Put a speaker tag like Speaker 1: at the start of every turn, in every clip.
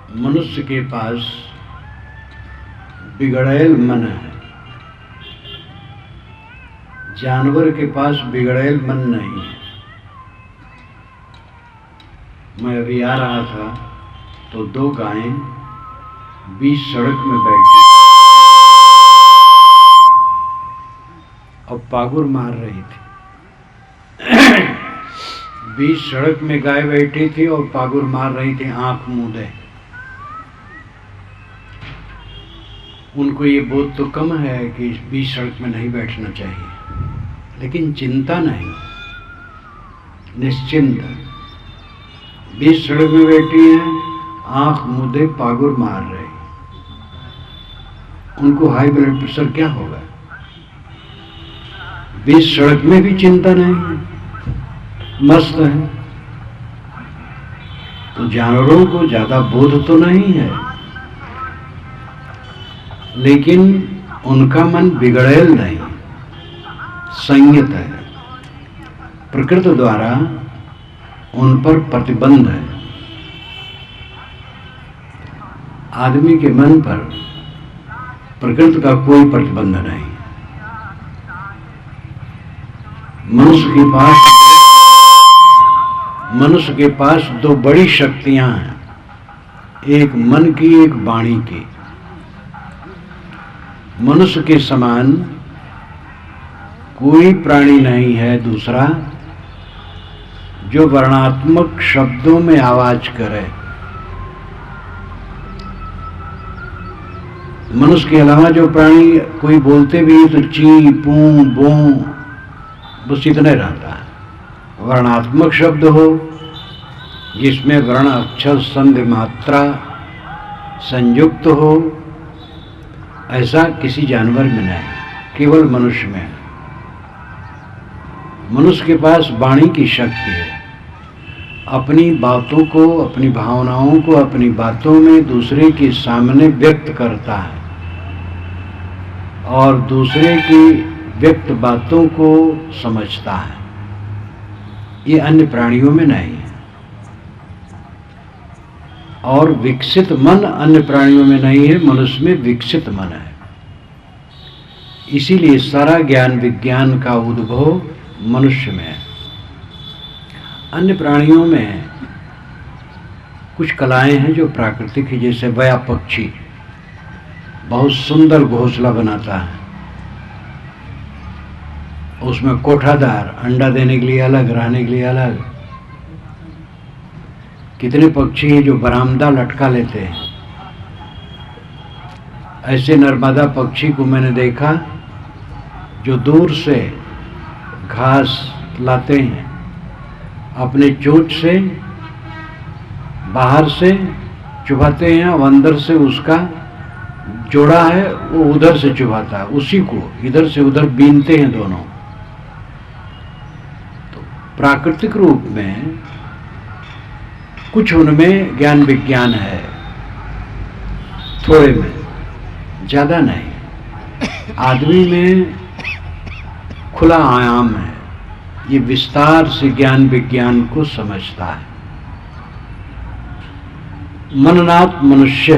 Speaker 1: मनुष्य के पास बिगड़ैल मन है, जानवर के पास बिगड़ैल मन नहीं है। मैं अभी आ रहा था तो दो गायें बीच सड़क में बैठी और पागुर मार रही थी। बीच सड़क में गाय बैठी थी और पागुर मार रही थी आंख मूंदे। उनको ये बोध तो कम है कि बीच सड़क में नहीं बैठना चाहिए, लेकिन चिंता नहीं, निश्चिंत बीच सड़क में बैठी है, आंख मूंदे पागुर मार रही। उनको हाई ब्लड प्रेशर क्या होगा? बीच सड़क में भी चिंता नहीं, मस्त है। तो जानवरों को ज्यादा बोध तो नहीं है, लेकिन उनका मन बिगड़ैल नहीं, संयत है। प्रकृति द्वारा उन पर प्रतिबंध है। आदमी के मन पर प्रकृति का कोई प्रतिबंध नहीं। मनुष्य के पास दो बड़ी शक्तियां हैं, एक मन की, एक वाणी की। मनुष्य के समान कोई प्राणी नहीं है दूसरा जो वर्णात्मक शब्दों में आवाज करे। मनुष्य के अलावा जो प्राणी कोई बोलते भी तो ची पू बो बस इतने रहता है। वर्णात्मक शब्द हो जिसमें वर्ण अक्षर संधि मात्रा संयुक्त हो, ऐसा किसी जानवर में नहीं, केवल मनुष्य में है। मनुष्य के पास वाणी की शक्ति है। अपनी बातों को, अपनी भावनाओं को अपनी बातों में दूसरे के सामने व्यक्त करता है और दूसरे की व्यक्त बातों को समझता है। ये अन्य प्राणियों में नहीं है। और विकसित मन अन्य प्राणियों में नहीं है, मनुष्य में विकसित मन है। इसीलिए सारा ज्ञान विज्ञान का उद्भव मनुष्य में है। अन्य प्राणियों में कुछ कलाएं हैं जो प्राकृतिक है, जैसे वया पक्षी बहुत सुंदर घोंसला बनाता है, उसमें कोठादार, अंडा देने के लिए अलग, रहने के लिए अलग। कितने पक्षी हैं जो बरामदा लटका लेते हैं। ऐसे नर्मदा पक्षी को मैंने देखा जो दूर से घास लाते हैं, अपने चोंच से बाहर से चुभाते हैं और अंदर से उसका जोड़ा है वो उधर से चुभाता है, उसी को इधर से उधर बीनते हैं दोनों। तो प्राकृतिक रूप में कुछ उनमें ज्ञान विज्ञान है, थोड़े में, ज्यादा नहीं। आदमी में खुला आयाम है, ये विस्तार से ज्ञान विज्ञान को समझता है। मननात् मनुष्य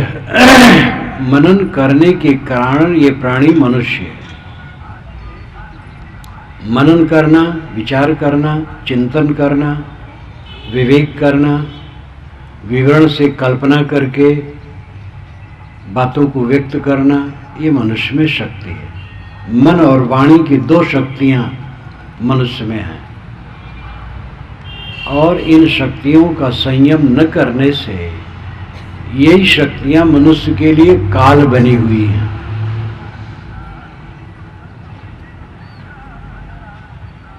Speaker 1: मनन करने के कारण ये प्राणी मनुष्य है। मनन करना, विचार करना, चिंतन करना, विवेक करना, विवरण से कल्पना करके बातों को व्यक्त करना, ये मनुष्य में शक्ति है। मन और वाणी की दो शक्तियां मनुष्य में हैं और इन शक्तियों का संयम न करने से यही शक्तियां मनुष्य के लिए काल बनी हुई हैं।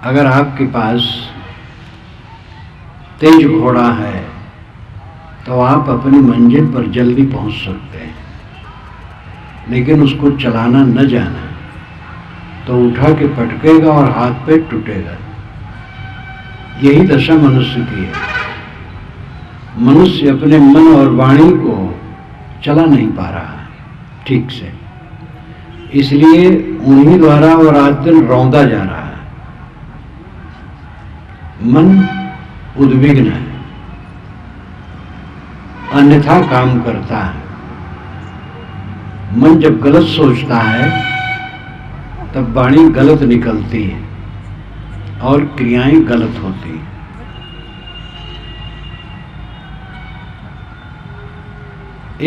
Speaker 1: अगर आपके पास तेज घोड़ा है तो आप अपनी मंजिल पर जल्दी पहुंच सकते हैं, लेकिन उसको चलाना न जाना तो उठा के पटकेगा और हाथ पैर टूटेगा। यही दशा मनुष्य की है। मनुष्य अपने मन और वाणी को चला नहीं पा रहा है ठीक से, इसलिए उन्हीं द्वारा और रात दिन रौंदा जा रहा है। मन उद्विग्न है। अन्यथा काम करता है। मन जब गलत सोचता है तब वाणी गलत निकलती है और क्रियाएं गलत होती हैं।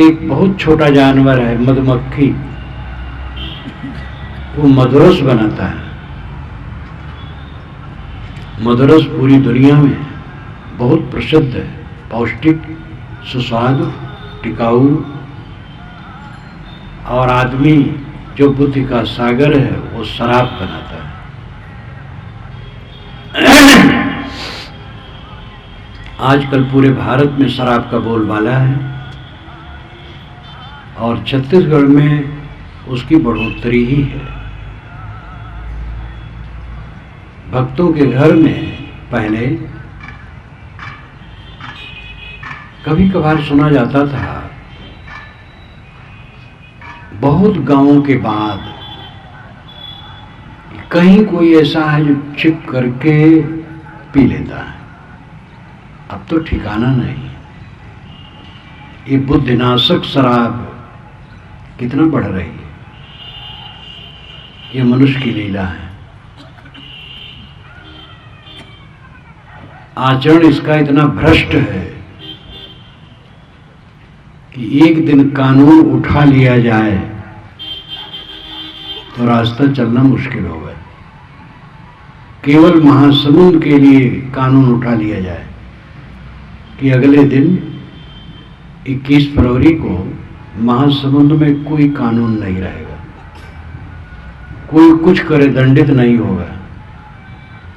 Speaker 1: एक बहुत छोटा जानवर है मधुमक्खी, वो मधुरस बनाता है। मधुरस पूरी दुनिया में बहुत प्रसिद्ध है, पौष्टिक, सुस्वादु, टिकाऊ। और आदमी जो बुद्धि का सागर है वो शराब बनाता है। आजकल पूरे भारत में शराब का बोलबाला है और छत्तीसगढ़ में उसकी बढ़ोतरी ही है। भक्तों के घर में पहले कभी कभार सुना जाता था, बहुत गांवों के बाद कहीं कोई ऐसा है जो छिप करके पी लेता है। अब तो ठिकाना नहीं। ये बुद्धिनाशक शराब कितना बढ़ रही है। ये मनुष्य की लीला है। आचरण इसका इतना भ्रष्ट है कि एक दिन कानून उठा लिया जाए तो रास्ता चलना मुश्किल होगा। केवल महासमुंद के लिए कानून उठा लिया जाए कि अगले दिन 21 फरवरी को महासमुंद में कोई कानून नहीं रहेगा, कोई कुछ करे दंडित नहीं होगा,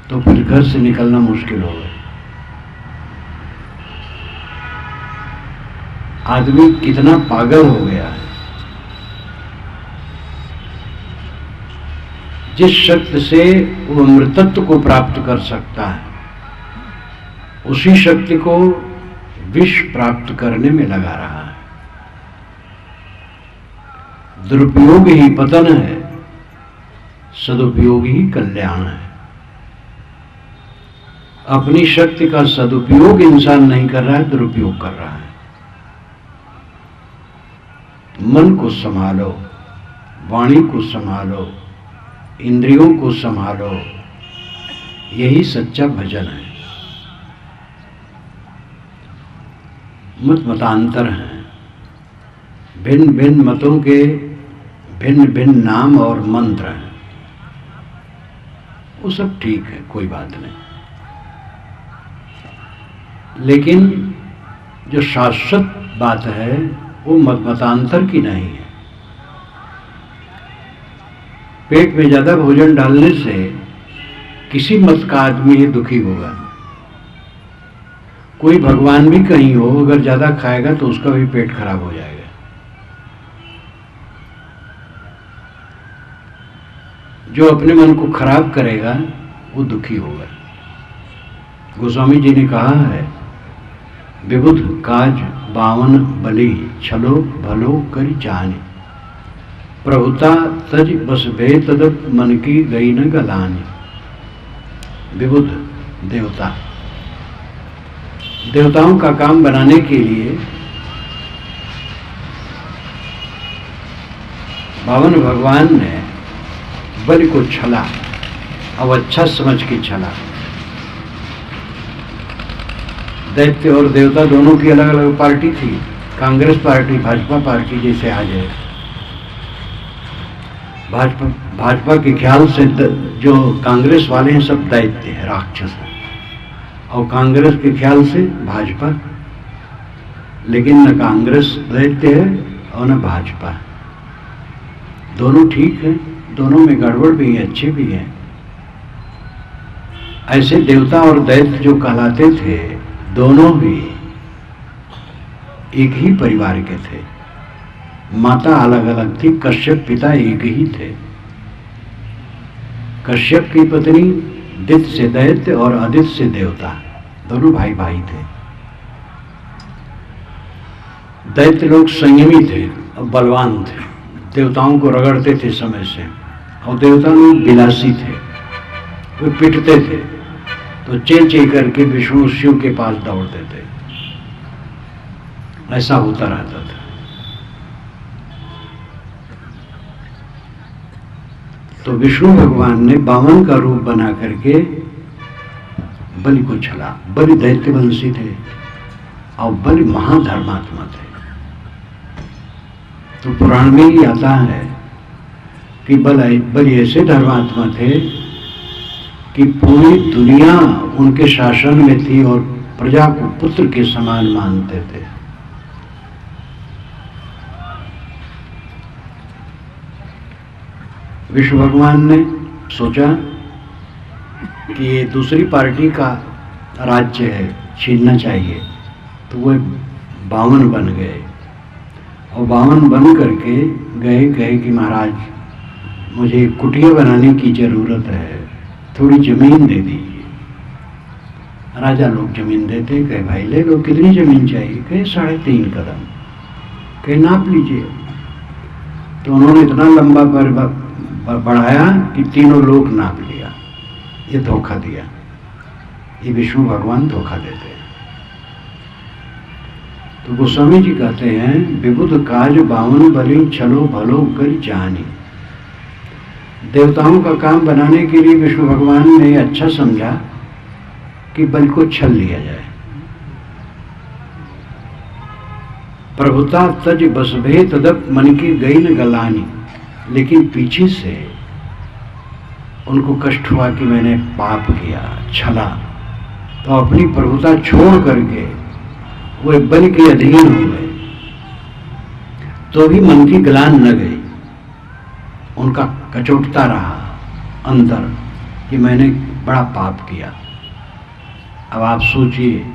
Speaker 1: तो फिर घर से निकलना मुश्किल होगा। आदमी कितना पागल हो गया है। जिस शक्ति से वो अमृतत्व को प्राप्त कर सकता है, उसी शक्ति को विष प्राप्त करने में लगा रहा है। दुरुपयोग ही पतन है, सदुपयोग ही कल्याण है। अपनी शक्ति का सदुपयोग इंसान नहीं कर रहा है, दुरुपयोग कर रहा है। मन को संभालो, वाणी को संभालो, इंद्रियों को संभालो, यही सच्चा भजन है। मत मतांतर हैं, भिन्न भिन्न मतों के भिन्न भिन्न नाम और मंत्र हैं, वो सब ठीक है, कोई बात नहीं। लेकिन जो शाश्वत बात है वो मतांतर की नहीं है। पेट में ज्यादा भोजन डालने से किसी मत का आदमी ही दुखी होगा। कोई भगवान भी कहीं हो, अगर ज्यादा खाएगा तो उसका भी पेट खराब हो जाएगा। जो अपने मन को खराब करेगा वो दुखी होगा। गोस्वामी जी ने कहा है, विबुध काज बावन बलि, छलो भलो करि जानि, प्रभुता तज बस भे तदप मन की गई न गलानी। विबुध देवता, देवताओं का काम बनाने के लिए बावन भगवान ने बलि को छला, अब अच्छा समझ के छला। दैत्य और देवता दोनों की अलग अलग पार्टी थी। कांग्रेस पार्टी भाजपा पार्टी जैसे आज है। भाजपा के ख्याल से जो कांग्रेस वाले हैं सब दैत्य है, राक्षस है, और कांग्रेस के ख्याल से भाजपा। लेकिन न कांग्रेस दैत्य है और न भाजपा। दोनों ठीक है, दोनों में गड़बड़ भी है, अच्छे भी हैं। ऐसे देवता और दैत्य जो कहलाते थे, दोनों भी एक ही परिवार के थे। माता अलग अलग थी, कश्यप पिता एक ही थे। कश्यप की पत्नी दित्य से दैत्य और आदित्य से देवता, दोनों भाई भाई थे। दैत्य लोग संयमी थे और बलवान थे, देवताओं को रगड़ते थे समय से, और देवता लोग विलासी थे, वे पिटते थे तो चे चे करके विष्णु शिव के पास दौड़ते थे। ऐसा होता रहता था। तो विष्णु भगवान ने बामन का रूप बना करके बलि को छला। बलि दैत्यवंशी थे और बलि महाधर्मात्मा थे। तो पुराण में ही आता है कि बलि ऐसे धर्मात्मा थे कि पूरी दुनिया उनके शासन में थी और प्रजा को पुत्र के समान मानते थे। विष्णु भगवान ने सोचा कि ये दूसरी पार्टी का राज्य है, छीनना चाहिए, तो वो बामन बन गए और बामन बन करके कहे कि महाराज मुझे कुटिया बनाने की जरूरत है, थोड़ी जमीन दे दीजिए। राजा लोग जमीन देते, कहे भाई ले लो, कितनी जमीन चाहिए? कहे 3.5 कदम। कहे नाप लीजिए। तो उन्होंने इतना लंबा बढ़ाया कि तीनों लोग नाप लिया। ये धोखा दिया। ये विष्णु भगवान धोखा देते हैं। तो गोस्वामी जी कहते हैं, विबुध काज बावन बलि छलो भलो कर जानी। देवताओं का काम बनाने के लिए विष्णु भगवान ने अच्छा समझा कि बलि को छल लिया जाए। प्रभुता तज बसभे तदप मन की गई न गलानी। लेकिन पीछे से उनको कष्ट हुआ कि मैंने पाप किया, छला, तो अपनी प्रभुता छोड़ करके वो बलि के अधीन हो गए। तो भी मन की गलान न गई, उनका कचोटता रहा अंदर कि मैंने बड़ा पाप किया। अब आप सोचिए,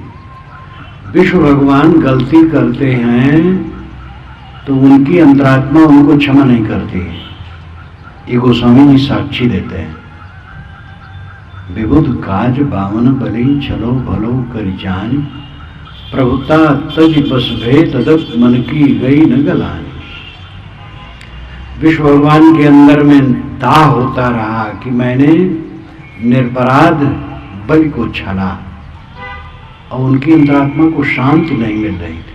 Speaker 1: विष्णु भगवान गलती करते हैं तो उनकी अंतरात्मा उनको क्षमा नहीं करती। ये गोस्वामी जी साक्षी देते हैं। विबुध काज बावन बलि छलो भलो कर जान। प्रभुता तज बस भे तदप मन की गई न गलानी। विष्णु भगवान के अंदर में दाह होता रहा कि मैंने निरपराध बलि को छला और उनकी अंतरात्मा को शांति नहीं मिल रही थी।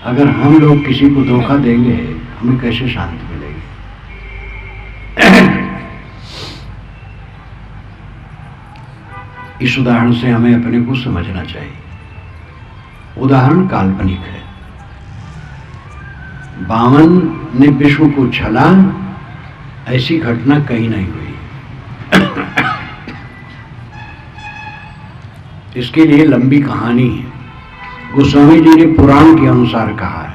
Speaker 1: अगर हम लोग किसी को धोखा देंगे, हमें कैसे शांति मिलेगी? इस उदाहरण से हमें अपने को समझना चाहिए। उदाहरण काल्पनिक है। बामन ने विष्णु को छला, ऐसी घटना कहीं नहीं हुई। इसके लिए लंबी कहानी है। गोस्वामी जी ने पुराण के अनुसार कहा है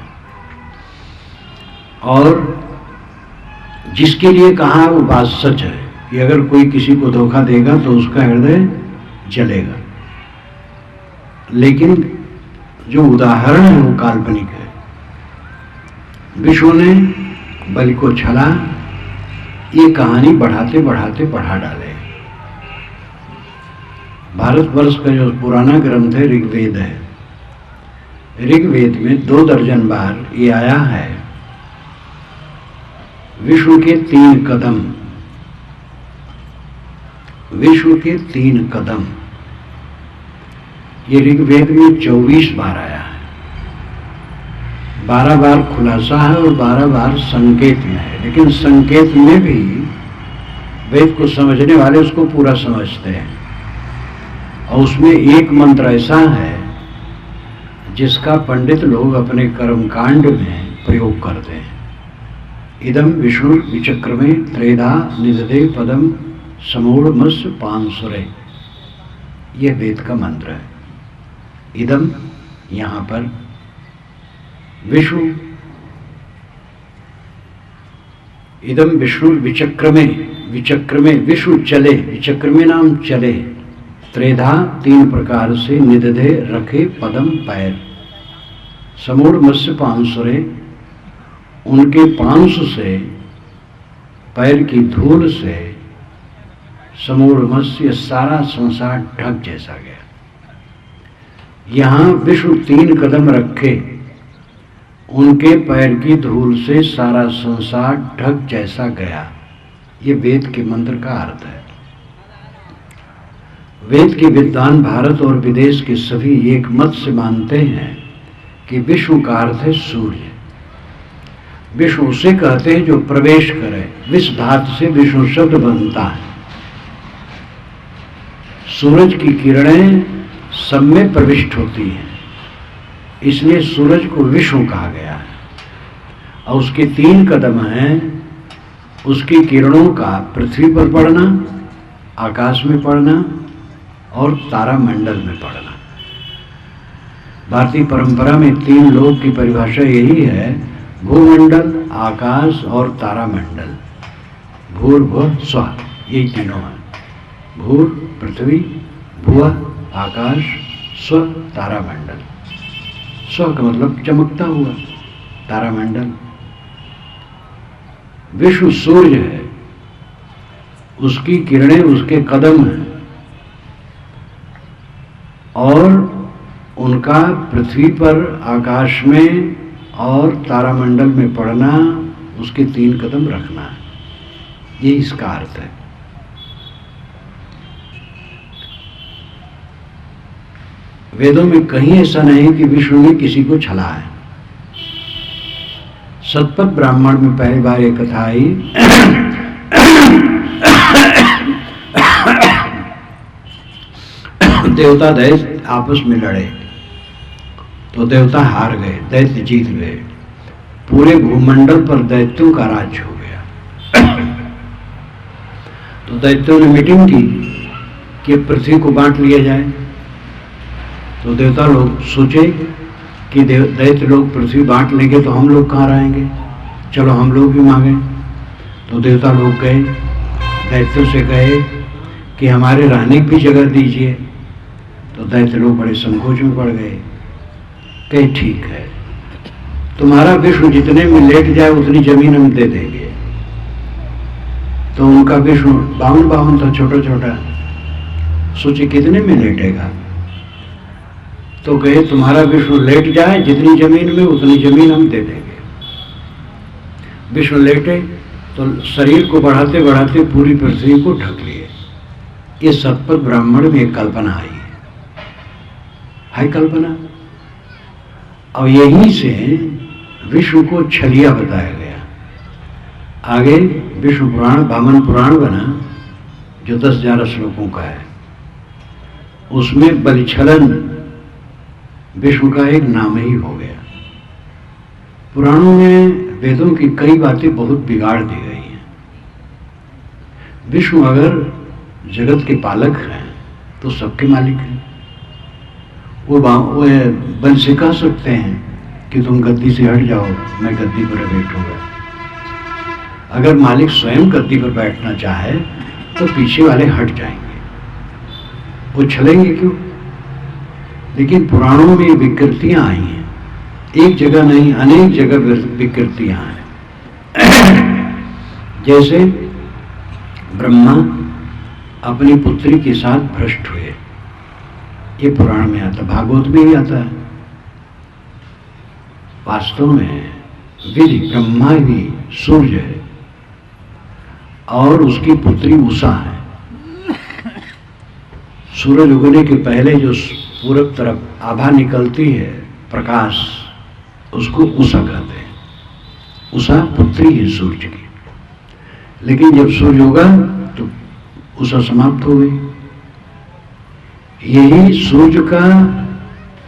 Speaker 1: और जिसके लिए कहा वो बात सच है कि अगर कोई किसी को धोखा देगा तो उसका हृदय जलेगा। लेकिन जो उदाहरण है वो काल्पनिक है। विष्णु ने बलि को छला, ये कहानी बढ़ाते बढ़ाते बढ़ा डाले। भारतवर्ष का जो पुराना ग्रंथ है ऋग्वेद है। ऋग्वेद में 2 दर्जन बार ये आया है, विष्णु के 3 कदम, विष्णु के 3 कदम। ये ऋग्वेद में 24 बार आया है। 12 बार खुलासा है और 12 बार संकेत में है। लेकिन संकेत में भी वेद को समझने वाले उसको पूरा समझते हैं और उसमें एक मंत्र ऐसा है जिसका पंडित लोग अपने कर्मकांड में प्रयोग करते हैं। इदम विष्णु विचक्रमे त्रेधा निदधे पदम समूढ़मस्य पांसुरे। यह वेद का मंत्र है। इदम यहाँ पर विष्णु, इदम विष्णु विचक्रमे, विचक्रमे विष्णु चले, विचक्रमे नाम चले, त्रेधा 3 प्रकार से, निदधे रखे पदम पैर, समूढ़ मत्स्य पांसुरे उनके पांसु से, पैर की धूल से समूढ़ मत्स्य सारा संसार ढक जैसा गया। यहाँ विष्णु 3 कदम रखे, उनके पैर की धूल से सारा संसार ढक जैसा गया। ये वेद के मंत्र का अर्थ है। वेद के विद्वान भारत और विदेश के सभी एक मत से मानते हैं कि विश्व का अर्थ है सूर्य। विश्व उसे कहते हैं जो प्रवेश करे। विश्व धातु से विष्णु शब्द बनता है। सूरज की किरणें सब में प्रविष्ट होती हैं, इसलिए सूरज को विष्णु कहा गया है। और उसके 3 कदम हैं। उसकी किरणों का पृथ्वी पर पड़ना, आकाश में पड़ना और तारामंडल में पड़ना। भारतीय परंपरा में 3 लोक की परिभाषा यही है, भूमंडल, आकाश और तारामंडल। भूर्भुवः स्वः, यही तीनों हैं। भूर पृथ्वी, भुवः आकाश, स्व तारामंडल। स्व का मतलब चमकता हुआ, तारामंडल। विश्व सूर्य है, उसकी किरणें उसके कदम हैं और उनका पृथ्वी पर, आकाश में और तारामंडल में पड़ना, उसके 3 कदम रखना है। ये इसका अर्थ है। वेदों में कहीं ऐसा नहीं कि विष्णु ने किसी को छला है। सतपथ ब्राह्मण में पहली बार एक कथा आई। देवता दैत्य आपस में लड़े तो देवता हार गए, दैत्य जीत गए। पूरे भूमंडल पर दैत्यों का राज्य हो गया। तो दैत्यों ने मीटिंग की कि पृथ्वी को बांट लिया जाए। तो देवता लोग सोचे कि दैत्य लोग पृथ्वी बांट लेंगे तो हम लोग कहाँ रहेंगे, चलो हम लोग भी मांगे। तो देवता लोग गए, दैत्यों से कहे कि हमारे रहने की भी जगह दीजिए। तो दैत्य लोग बड़े संकोच में पड़ गए। कहे ठीक है, तुम्हारा विष्णु जितने में लेट जाए उतनी जमीन हम दे देंगे। तो उनका विष्णु 52 था, छोटा छोटा। सोचे कितने में लेटेगा। तो कहे तुम्हारा विष्णु लेट जाए जितनी जमीन में उतनी जमीन हम दे देंगे। विष्णु लेटे तो शरीर को बढ़ाते बढ़ाते पूरी पृथ्वी को ढक लिए। ये सतपथ ब्राह्मण में एक कल्पना आई है कल्पना। और यहीं से विष्णु को छलिया बताया गया। आगे विष्णु पुराण, वामन पुराण बना जो 10,000 श्लोकों का है। उसमें बलिछलन विष्णु का एक नाम ही हो गया। पुराणों में वेदों की कई बातें बहुत बिगाड़ दी गई हैं। विष्णु अगर जगत के पालक हैं तो सबके मालिक हैं। वो बल सिखा सकते हैं कि तुम गद्दी से हट जाओ, मैं गद्दी पर बैठूंगा। अगर मालिक स्वयं गद्दी पर बैठना चाहे तो पीछे वाले हट जाएंगे, वो छलेंगे क्यों। लेकिन पुराणों में विकृतियां आई हैं, एक जगह नहीं अनेक जगह विकृतियां हैं। जैसे ब्रह्मा अपनी पुत्री के साथ भ्रष्ट हुए, ये पुराण में आता, भागवत में ही आता है। वास्तव में विधि ब्रह्मा भी सूर्य है और उसकी पुत्री उषा है। सूरज उगने के पहले जो पूरब तरफ आभा निकलती है, प्रकाश, उसको उषा कहते हैं। उषा पुत्री है सूर्य की। लेकिन जब सूर्य उगा तो उषा समाप्त हो गई। यही सूर्य का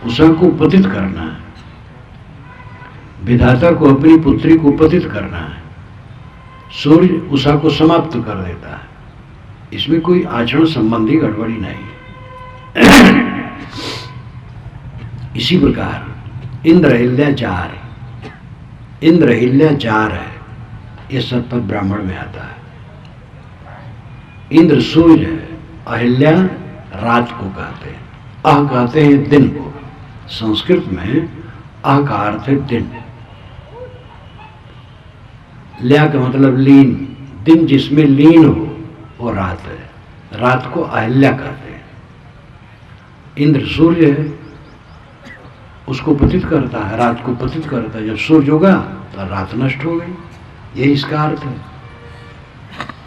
Speaker 1: उषा को पतित करना है, विधाता को अपनी पुत्री को पतित करना है। सूर्य उषा को समाप्त कर देता है, इसमें कोई आचरण संबंधी गड़बड़ी नहीं। इसी प्रकार इंद्र हिल्याचार है, ये सतपथ ब्राह्मण में आता है। इंद्र सूर्य है, अहिल्या रात को कहते हैं, अह कहते हैं दिन को। संस्कृत में अह का अर्थ है दिन, ल्या का मतलब लीन, दिन जिसमें लीन हो वो रात है। रात को अहिल्या कहते हैं। इंद्र सूर्य है, उसको पतित करता है, रात को पतित करता है। जब सूर्य होगा तो रात नष्ट हो गई, यही इसका अर्थ है।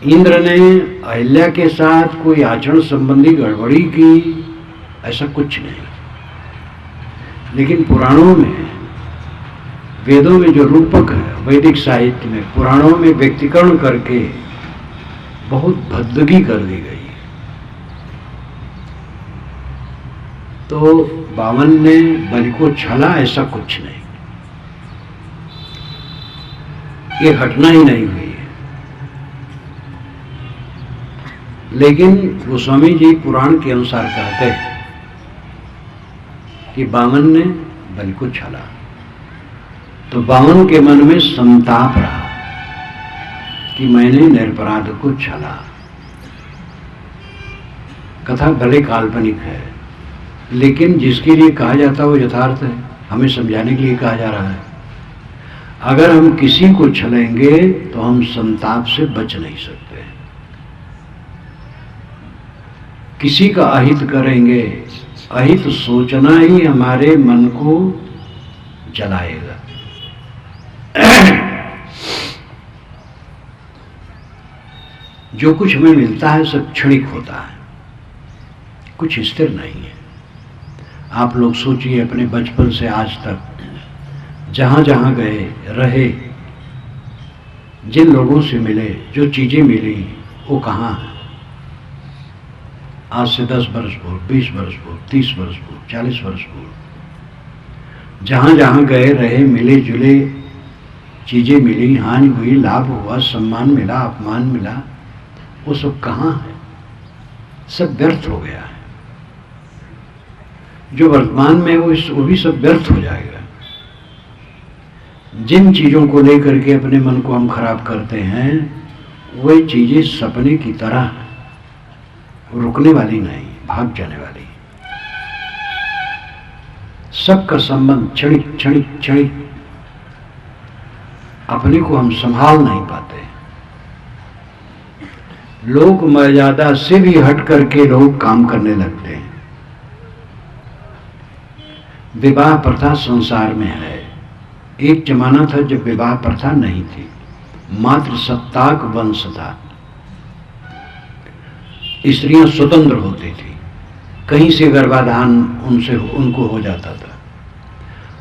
Speaker 1: इंद्र ने अहिल्या के साथ कोई आचरण संबंधी गड़बड़ी की, ऐसा कुछ नहीं। लेकिन पुराणों में वेदों में जो रूपक है, वैदिक साहित्य में, पुराणों में व्यक्तिकरण करके बहुत भद्दगी कर दी गई है। तो बामन ने बलि को छला, ऐसा कुछ नहीं, ये घटना ही नहीं हुई है। लेकिन गोस्वामी जी पुराण के अनुसार कहते हैं कि बामन ने बलि को छला, तो बामन के मन में संताप रहा कि मैंने निरपराध को छला। कथा भले काल्पनिक है, लेकिन जिसके लिए कहा जाता है वो यथार्थ है, हमें समझाने के लिए कहा जा रहा है। अगर हम किसी को छलेंगे तो हम संताप से बच नहीं सकते। किसी का अहित करेंगे, अहित सोचना ही हमारे मन को जलाएगा। जो कुछ हमें मिलता है सब क्षणिक होता है, कुछ स्थिर नहीं है। आप लोग सोचिए, अपने बचपन से आज तक जहां जहां गए, रहे, जिन लोगों से मिले, जो चीजें मिली, वो कहाँ है? आज से 10 वर्ष पूर्व, 20 वर्ष पूर्व, 30 वर्ष पूर्व, 40 वर्ष पूर्व जहां जहां गए, रहे, मिले जुले, चीजें मिली, हानि हुई, लाभ हुआ, सम्मान मिला, अपमान मिला, वो सब कहाँ है? सब व्यर्थ हो गया है। जो वर्तमान में है वो भी सब व्यर्थ हो जाएगा। जिन चीजों को लेकर के अपने मन को हम खराब करते हैं, वही चीजें सपने की तरह रुकने वाली नहीं, भाग जाने वाली। सबका संबंध क्षणिक क्षणिक क्षणिक, अपने को हम संभाल नहीं पाते। लोक मर्यादा से भी हट करके लोग काम करने लगते हैं। विवाह प्रथा संसार में है। एक जमाना था जब विवाह प्रथा नहीं थी, मात्र सत्ताक वंश था, स्त्रियां स्वतंत्र होती थी, कहीं से गर्भाधान उनको हो जाता था।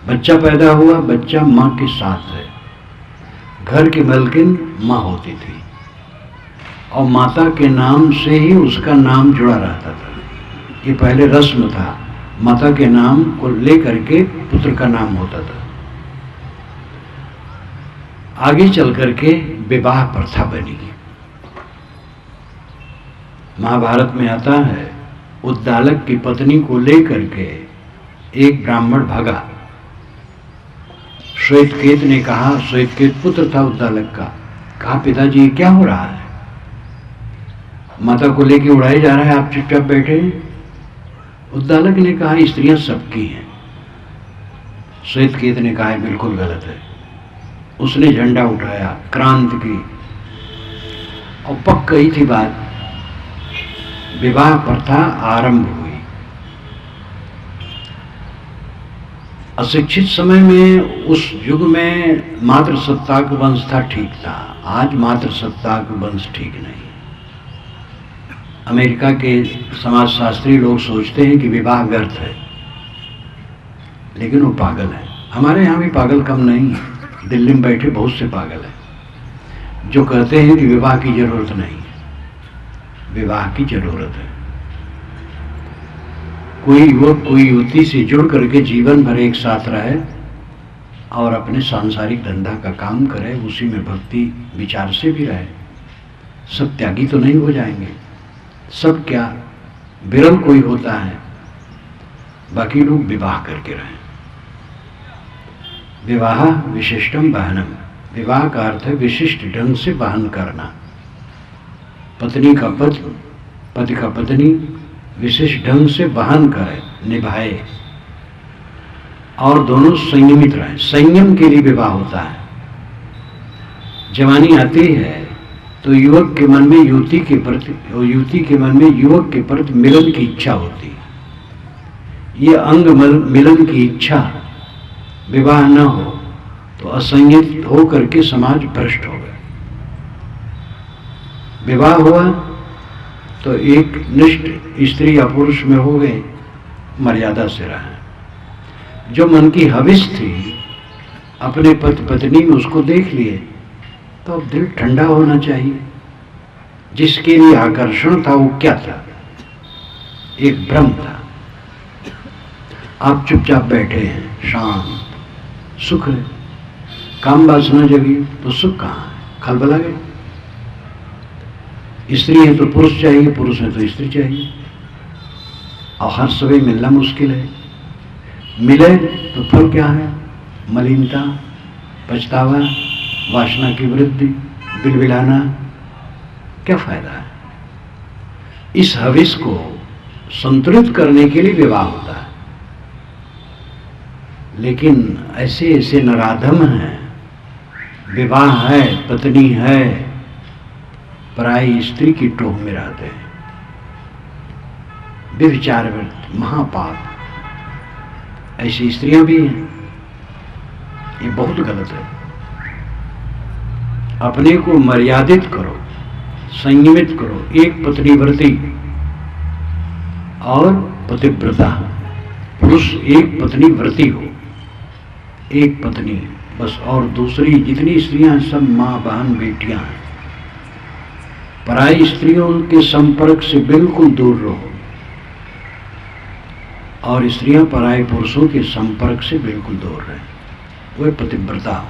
Speaker 1: बच्चा पैदा हुआ, बच्चा माँ के साथ है, घर की मालकिन माँ होती थी और माता के नाम से ही उसका नाम जुड़ा रहता था। ये पहले रस्म था, माता के नाम को लेकर के पुत्र का नाम होता था। आगे चल करके विवाह प्रथा बनी। महाभारत में आता है, उद्दालक की पत्नी को लेकर के एक ब्राह्मण भगा। श्वेतकेत ने कहा, श्वेतकेत पुत्र था उद्दालक का, कहा पिताजी क्या हो रहा है? माता को लेके उड़ाए जा रहा है, आप चुपचाप बैठे। उद्दालक ने कहा स्त्रियां सबकी हैं। श्वेतकेत ने कहा बिल्कुल गलत है। उसने झंडा उठाया क्रांति की और पक गई थी बात। विवाह प्रथा आरंभ हुई। अशिक्षित समय में, उस युग में मात्र सत्ताक वंश था, ठीक था। आज मात्र सत्ताक वंश ठीक नहीं। अमेरिका के समाजशास्त्री लोग सोचते हैं कि विवाह व्यर्थ है, लेकिन वो पागल है। हमारे यहाँ भी पागल कम नहीं है, दिल्ली में बैठे बहुत से पागल हैं जो कहते हैं कि विवाह की जरूरत नहीं है। विवाह की जरूरत है। कोई युवक कोई युवती से जुड़ करके जीवन भर एक साथ रहे और अपने सांसारिक धंधा का काम करे, उसी में भक्ति विचार से भी रहे। सब त्यागी तो नहीं हो जाएंगे, सब क्या विरल कोई होता है, बाकी लोग विवाह करके रहे। विवाह विशिष्टम वहनम, विवाह का अर्थ है विशिष्ट ढंग से वहन करना। पत्नी का पति, पति का पत्नी विशिष्ट ढंग से वहन करे, निभाए और दोनों संयमित रहे। संयम के लिए विवाह होता है। जवानी आती है तो युवक के मन में युवती के प्रति और युवती के मन में युवक के प्रति मिलन की इच्छा होती है। ये अंग मिलन की इच्छा विवाह न हो तो असंयत हो करके समाज भ्रष्ट हो गया। विवाह हुआ तो एक निष्ठ स्त्री या पुरुष में हो गए, मर्यादा से रहे। जो मन की हविस थी अपने पति पत्नी में उसको देख लिए, तो अब दिल ठंडा होना चाहिए। जिसके लिए आकर्षण था वो क्या था? एक भ्रम था। आप चुपचाप बैठे हैं, शांत, सुख है। काम वासना जगी तो सुख कहाँ है? खलबला गए। स्त्री है तो पुरुष चाहिए, पुरुष है तो स्त्री चाहिए, और हर समय मिलना मुश्किल है। मिले तो फल क्या है? मलिनता, पछतावा, वासना की वृद्धि, बिलबिलाना। क्या फायदा है? इस हविस को संतुलित करने के लिए विवाह होता है। लेकिन ऐसे ऐसे नराधम हैं, विवाह है, पत्नी है, पराई स्त्री की टोह में रहते हैं। व्यभिचार महापाप, ऐसी स्त्रियां भी हैं। ये बहुत गलत है। अपने को मर्यादित करो, संयमित करो। एक पत्नी व्रती और पतिव्रता, पुरुष एक पत्नी व्रती हो, एक पत्नी बस, और दूसरी जितनी स्त्रियां सब माँ, बहन, बेटियां हैं। पराई स्त्रियों के संपर्क से बिल्कुल दूर रहो, और स्त्रियां पराई पुरुषों के संपर्क से बिल्कुल दूर रहें। वह पतिव्रता हो।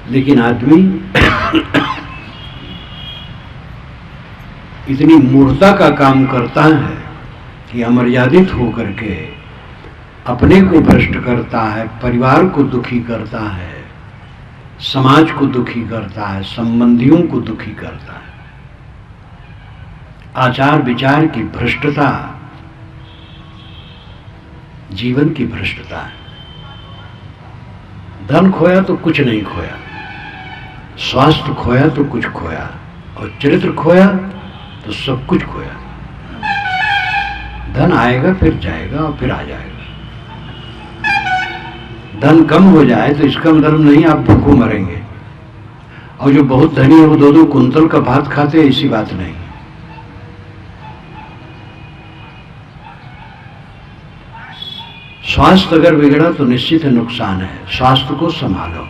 Speaker 1: लेकिन आदमी इतनी मूर्खता का काम करता है कि अमर्यादित होकर के अपने को भ्रष्ट करता है, परिवार को दुखी करता है, समाज को दुखी करता है, संबंधियों को दुखी करता है। आचार विचार की भ्रष्टता जीवन की भ्रष्टता है। धन खोया तो कुछ नहीं खोया, स्वास्थ्य खोया तो कुछ खोया, और चरित्र खोया तो सब कुछ खोया। धन आएगा फिर जाएगा और फिर आ जाएगा। धन कम हो जाए तो इसका मतलब नहीं आप भूखों मरेंगे, और जो बहुत धनी है वो 2-2 कुंतल का भात खाते हैं, ऐसी बात नहीं। स्वास्थ्य अगर बिगड़ा तो निश्चित है नुकसान है। स्वास्थ्य को संभालो,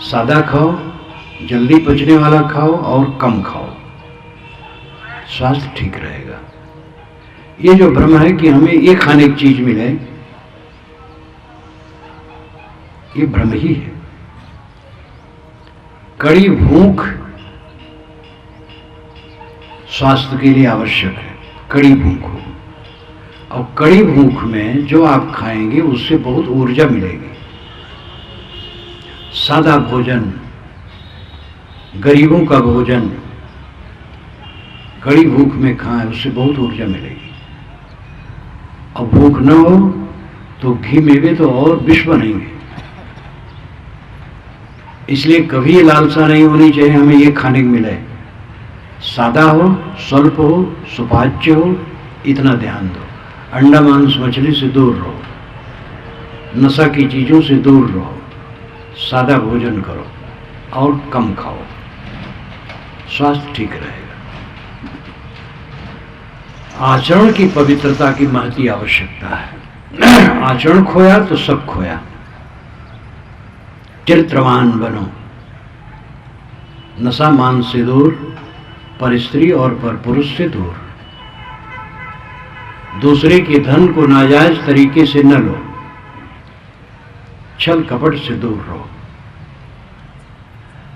Speaker 1: सादा खाओ, जल्दी पचने वाला खाओ और कम खाओ, स्वास्थ्य ठीक रहेगा। ये जो भ्रम है कि हमें ये खाने की चीज मिले, ये भ्रम ही है। कड़ी भूख स्वास्थ्य के लिए आवश्यक है। कड़ी भूख हो, और कड़ी भूख में जो आप खाएंगे उससे बहुत ऊर्जा मिलेगी। सादा भोजन, गरीबों का भोजन कड़ी भूख में खाएं, उससे बहुत ऊर्जा मिलेगी। और भूख न हो तो घी मेवे तो और विष बनेंगे। इसलिए कभी ये लालसा नहीं होनी चाहिए हमें ये खाने को मिले। सादा हो, स्वल्प हो, सुपाच्य हो, इतना ध्यान दो। अंडा मांस मछली से दूर रहो, नशा की चीजों से दूर रहो, सादा भोजन करो और कम खाओ, स्वास्थ्य ठीक रहेगा। आचरण की पवित्रता की महती आवश्यकता है। आचरण खोया तो सब खोया। चरित्रवान बनो, नशा मान से दूर, पर स्त्री और पर पुरुष से दूर। दूसरे के धन को नाजायज तरीके से न लो, छल कपट से दूर रहो।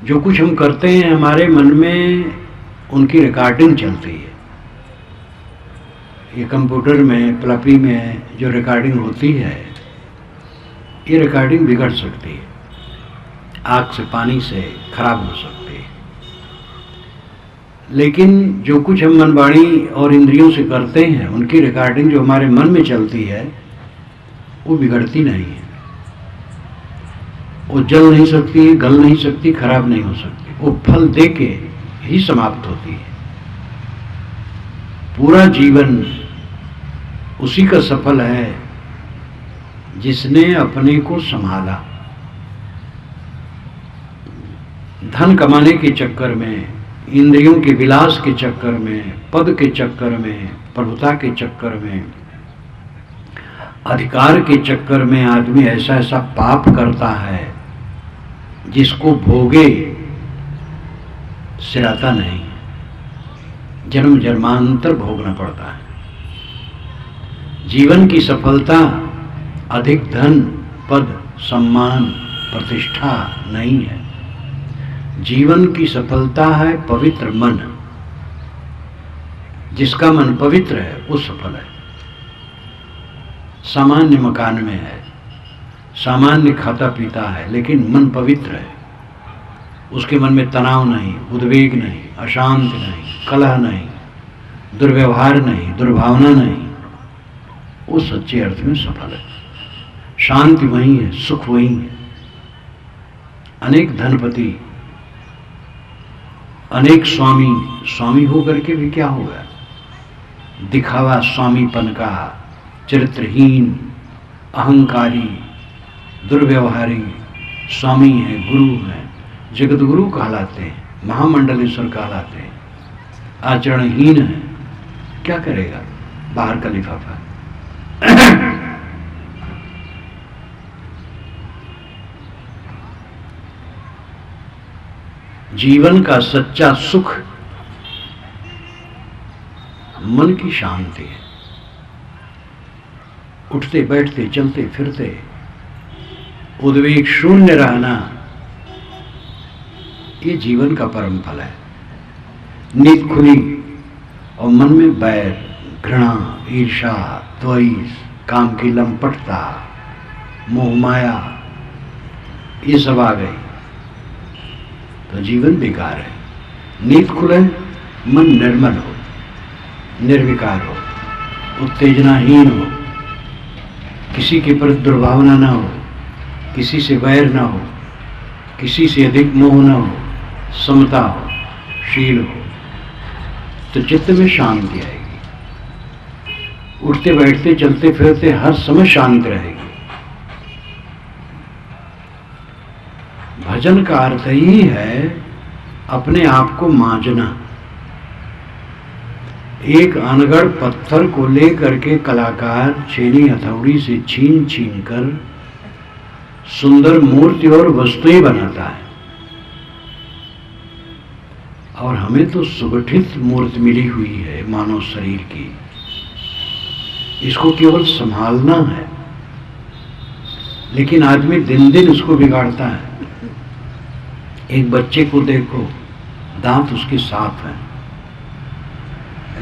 Speaker 1: जो कुछ हम करते हैं हमारे मन में उनकी रिकॉर्डिंग चलती है। ये कंप्यूटर में, फ्लॉपी में जो रिकॉर्डिंग होती है, ये रिकॉर्डिंग बिगड़ सकती है, आग से, पानी से खराब हो सकती है। लेकिन जो कुछ हम मनवाणी और इंद्रियों से करते हैं, उनकी रिकॉर्डिंग जो हमारे मन में चलती है वो बिगड़ती नहीं है। वो जल नहीं सकती, गल नहीं सकती, खराब नहीं हो सकती। वो फल दे के ही समाप्त होती है। पूरा जीवन उसी का सफल है जिसने अपने को संभाला। धन कमाने के चक्कर में, इंद्रियों के विलास के चक्कर में, पद के चक्कर में, प्रभुता के चक्कर में अधिकार के चक्कर में आदमी ऐसा ऐसा पाप करता है जिसको भोगे सिराता नहीं, जन्म जन्मांतर भोगना पड़ता है। जीवन की सफलता अधिक धन, पद, सम्मान, प्रतिष्ठा नहीं है। जीवन की सफलता है पवित्र मन। जिसका मन पवित्र है वो सफल है। सामान्य मकान में है, सामान्य खाता पीता है, लेकिन मन पवित्र है। उसके मन में तनाव नहीं, उद्वेग नहीं, अशांत नहीं, कलह नहीं, दुर्व्यवहार नहीं, दुर्भावना नहीं, वो सच्चे अर्थ में सफल है। शांति वही है, सुख वही है। अनेक धनपति, अनेक स्वामी होकर के भी क्या होगा? दिखावा स्वामीपन का, चरित्रहीन, अहंकारी, दुर्व्यवहारी स्वामी है, गुरु है, जगत गुरु कहलाते हैं, महामंडलेश्वर कहलाते हैं, आचरणहीन है। क्या करेगा? बाहर का लिफाफा। जीवन का सच्चा सुख मन की शांति है। उठते बैठते चलते फिरते उद्वेग शून्य रहना, ये जीवन का परम फल है। नींद खुली और मन में बैर, घृणा, ईर्षा, द्वेष, काम की लंपटता, मोह माया, ये सब आ गई तो जीवन बेकार है। नींद खुले, मन निर्मल हो, निर्विकार हो, उत्तेजनाहीन हो, किसी के प्रति दुर्भावना ना हो, किसी से वैर ना हो, किसी से अधिक मोह ना हो, समता हो, शील हो, तो चित्त में शांति आएगी। उठते बैठते चलते फिरते हर समय शांत रहेगी। भजन का अर्थ ही है अपने आप को मांजना। एक अनगढ़ पत्थर को लेकर के कलाकार छेनी हथौड़ी से छीन छीन कर सुंदर मूर्ति और वस्तुएं बनाता है, और हमें तो सुगठित मूर्ति मिली हुई है मानव शरीर की। इसको केवल संभालना है, लेकिन आदमी दिन दिन उसको बिगाड़ता है। एक बच्चे को देखो, दांत उसके साफ हैं,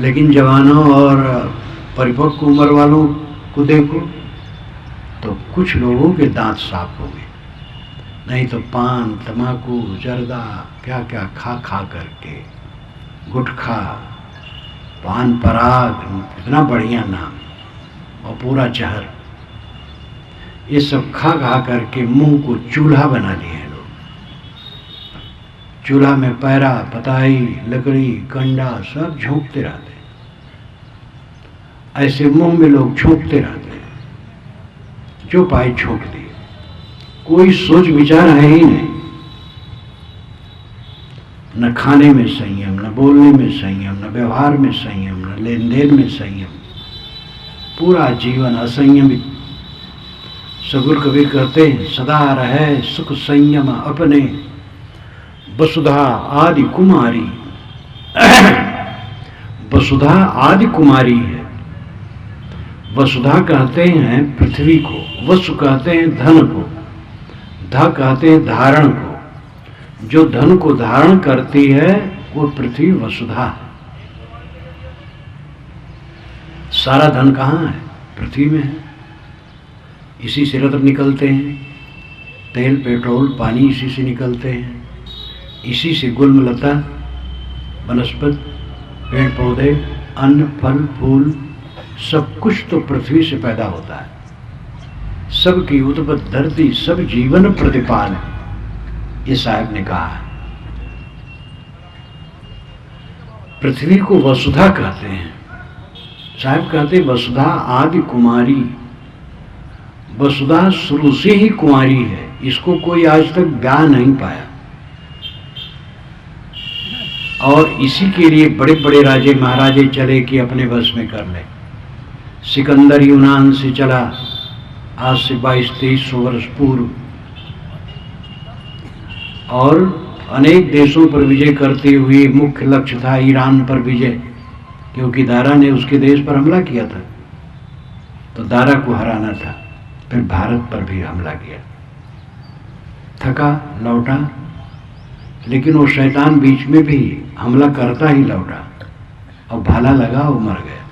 Speaker 1: लेकिन जवानों और परिपक्व उम्र वालों को देखो तो कुछ लोगों के दांत साफ हो गए, नहीं तो पान, तम्बाकू, जर्दा, क्या क्या खा खा करके, गुटखा, पान पराग, इतना बढ़िया नाम, और पूरा जहर, ये सब खा खा करके मुंह को चूल्हा बना लिए हैं लोग। चूल्हा में पैरा, पताई, लकड़ी, कंडा सब झोंकते रहते हैं। ऐसे मुंह में लोग झोंकते रहते हैं, जो पाए झोंक दिए। कोई सोच विचार है ही नहीं। न खाने में संयम, न बोलने में संयम, न व्यवहार में संयम, न लेन देन में संयम, पूरा जीवन असंयमित। सगुर कबीर कहते हैं, सदा रहे सुख संयम अपने, वसुधा आदि कुमारी। वसुधा आदि कुमारी है। वसुधा कहते हैं पृथ्वी को, वसु कहते हैं धन को, धा कहते हैं धारण को। जो धन को धारण करती है वो पृथ्वी वसुधा है। सारा धन कहाँ है? पृथ्वी में है। इसी से रत्न निकलते हैं, तेल, पेट्रोल, पानी इसी से निकलते हैं। इसी से गुल्मलता, वनस्पति, पेड़ पौधे, अन्न, फल, फूल, सब कुछ तो पृथ्वी से पैदा होता है। सबकी उत्पत्ति धरती, सब जीवन प्रतिपाल, ये साहब ने कहा है। पृथ्वी को वसुधा कहते हैं। साहब कहते हैं वसुधा आदि कुमारी। वसुधा शुरू से ही कुमारी है, इसको कोई आज तक ब्याह नहीं पाया, और इसी के लिए बड़े बड़े राजे महाराजे चले कि अपने वश में कर ले। सिकंदर यूनान से चला आज से 2200-2300 वर्ष पूर्व, और अनेक देशों पर विजय करते हुए मुख्य लक्ष्य था ईरान पर विजय, क्योंकि दारा ने उसके देश पर हमला किया था, तो दारा को हराना था। फिर भारत पर भी हमला किया, थका लौटा, लेकिन वो शैतान बीच में भी हमला करता ही लौटा, और भाला लगा वो मर गया।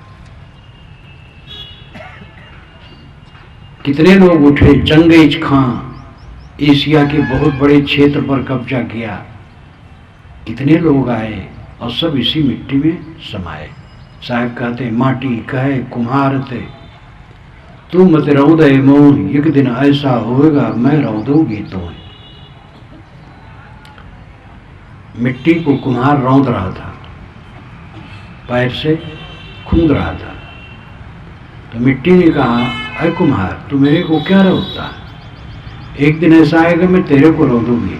Speaker 1: कितने लोग उठे, चंगेज खां एशिया के बहुत बड़े क्षेत्र पर कब्जा किया, कितने लोग आए और सब इसी मिट्टी में समाये। साहब कहते माटी कहे कुम्हार थे, तू मत रौदे मोह, एक दिन ऐसा होएगा मैं रौदूंगी तो। मिट्टी को कुम्हार रौंद रहा था, पैर से खूंद रहा था, तो मिट्टी ने कहा, अरे कुम्हार तू मेरे को क्या रौदता है, एक दिन ऐसा आएगा मैं तेरे को रौदूंगी।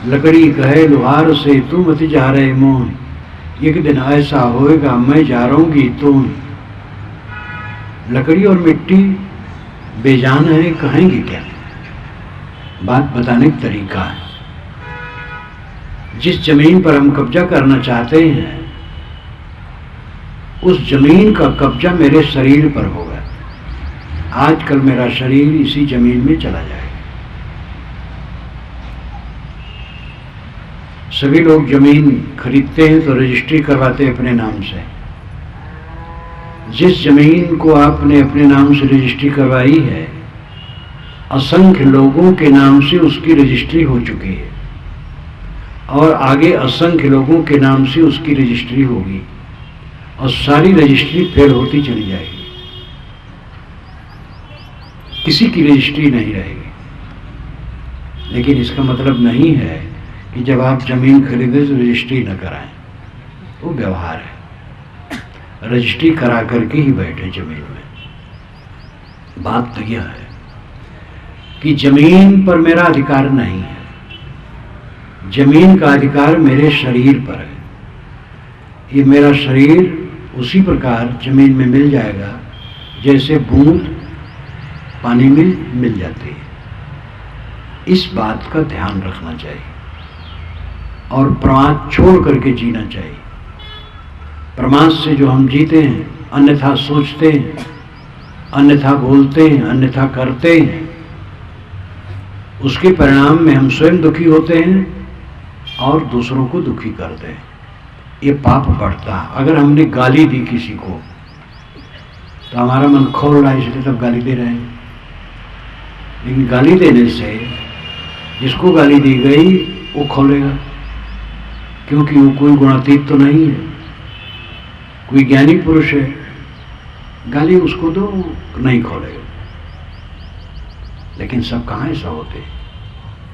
Speaker 1: लकड़ी कहे लोहार से, तू मत जा रहे मोह, एक दिन ऐसा होएगा मैं जा रहूंगी तो। लकड़ी और मिट्टी बेजान है, कहेंगे क्या? बात बताने का तरीका है। जिस जमीन पर हम कब्जा करना चाहते हैं उस जमीन का कब्जा मेरे शरीर पर होगा। आजकल मेरा शरीर इसी जमीन में चला जाएगा। सभी लोग जमीन खरीदते हैं तो रजिस्ट्री करवाते हैं अपने नाम से। जिस जमीन को आपने अपने नाम से रजिस्ट्री करवाई है, असंख्य लोगों के नाम से उसकी रजिस्ट्री हो चुकी है, और आगे असंख्य लोगों के नाम से उसकी रजिस्ट्री होगी, और सारी रजिस्ट्री फेल होती चली जाएगी, किसी की रजिस्ट्री नहीं रहेगी। लेकिन इसका मतलब नहीं है कि जब आप जमीन खरीदें तो रजिस्ट्री न कराएं, वो व्यवहार है। रजिस्ट्री करा करके ही बैठे जमीन में। बात तो यह है कि जमीन पर मेरा अधिकार नहीं है, जमीन का अधिकार मेरे शरीर पर है। ये मेरा शरीर उसी प्रकार जमीन में मिल जाएगा जैसे बूंद पानी में मिल जाती है। इस बात का ध्यान रखना चाहिए और प्रमाद छोड़ करके जीना चाहिए। प्रमाद से जो हम जीते हैं, अन्यथा सोचते हैं, अन्यथा बोलते हैं, अन्यथा करते हैं, उसके परिणाम में हम स्वयं दुखी होते हैं और दूसरों को दुखी करते हैं। ये पाप बढ़ता है। अगर हमने गाली दी किसी को तो हमारा मन खोल रहा है, इसलिए तब गाली दे रहे हैं। लेकिन गाली देने से जिसको गाली दी गई वो खोलेगा, क्योंकि वो कोई गुणातीत तो नहीं है, कोई ज्ञानी पुरुष है। गाली उसको दो, नहीं खोलेगा। लेकिन सब कहाँ ऐसा होते,